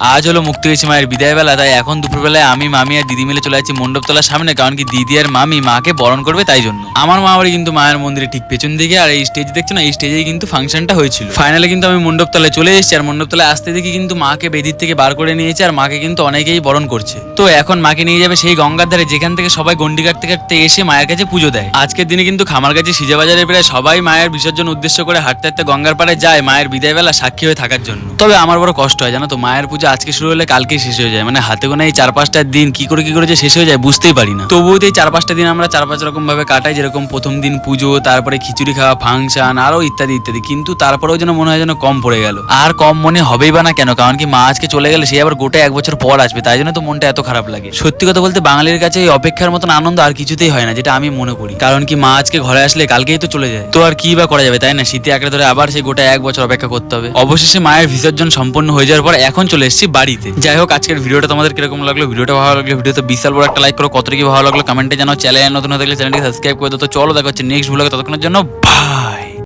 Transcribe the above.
আজ হলো মুক্তি হয়েছে মায়ের বিদায় বেলা, তাই এখন দুপুরবেলায় আমি, মামি আর দিদি মিলে চলে যাচ্ছি মণ্ডপতলার সামনে, কারণ কি দিদি আর মামি মাকে বরণ করবে তাই জন্য। আমার মা বাড়ি কিন্তু মায়ের মন্দিরে ঠিক পেছন দিকে, আর এই স্টেজ দেখছো না, এই স্টেজেই কিন্তু ফাংশনটা হয়েছিল। ফাইনালি কিন্তু আমি মণ্ডপতলায় চলে এসেছি, আর মণ্ডপতলায় আসতে দেখি কিন্তু মাকে বেদির থেকে বার করে নিয়েছে, আর মাকে কিন্তু অনেকেই বরণ করছে। তো এখন মাকে নিয়ে যাবে সেই গঙ্গার ধারে, যেখান থেকে সবাই গন্ডি কাটতে কাটতে এসে মায়ের কাছে পুজো দেয়। আজকের দিনে কিন্তু খামারগাছি সিজা বাজারে প্রায় সবাই মায়ের বিসর্জন উদ্দেশ্য করে হাঁটতে হাঁটতে গঙ্গার পাড়ে যায় মায়ের বিদায় বেলা সাক্ষী হয়ে থাকার জন্য। তবে আমার বড় কষ্ট হয় জানো তো, মায়ের পুজো আজকে শুরু হলে কালকেই শেষ হয়ে যায়, মানে হাতে গোনা এই 4-5টা দিন কি করে যে শেষ হয়ে যায় বুঝতেই পারি না। তবুও এই 4-5টা দিন আমরা 4-5 রকম ভাবে কাটাই, যেরকম প্রথম দিন পুজো, তারপরে খিচুড়ি খাওয়া, ফাংশন, আরো ইত্যাদি ইত্যাদি। কিন্তু তারপরেও যেন মনে হয় যেন কম পড়ে গেল। আর কম মনে হবেই বা না কেন, কারণ কি মা আজকে চলে গেলে সে আবার গোটা 1 বছর পর আসবে, তাই জন্য তো মনটা এত খারাপ লাগে। সত্যি কথা বলতে বাঙালির কাছে এই অপেক্ষার মতন আনন্দ আর কিছুতেই হয় না, যেটা আমি মনে করি। কারণ কি মা আজকে ঘরে আসলে কালকেই তো চলে যায়, তো আর কি বা করা যাবে, তাই না? শীতে আঁকড়ে ধরে আবার সেই গোটা 1 বছর অপেক্ষা করতে হবে। অবশেষে মায়ের বিসর্জন সম্পন্ন হয়ে যাওয়ার পর এখন চলে এসেছি বাড়িতে। যাই হোক, আজকের ভিডিওটা তোমাদের কিরকম লাগলো? ভিডিওটা ভালো লাগলে ভিডিওতে বিশাল বড় একটা লাইক করো, কত কি ভালো লাগলো কমেন্টে জানাও। চ্যানেল নতুন হয়ে থাকলে চ্যানেলটি সাবস্ক্রাইব করে দাও। তো চলো দেখা হচ্ছে নেক্সট ভিডিওতে, ততক্ষণের জন্য বাই।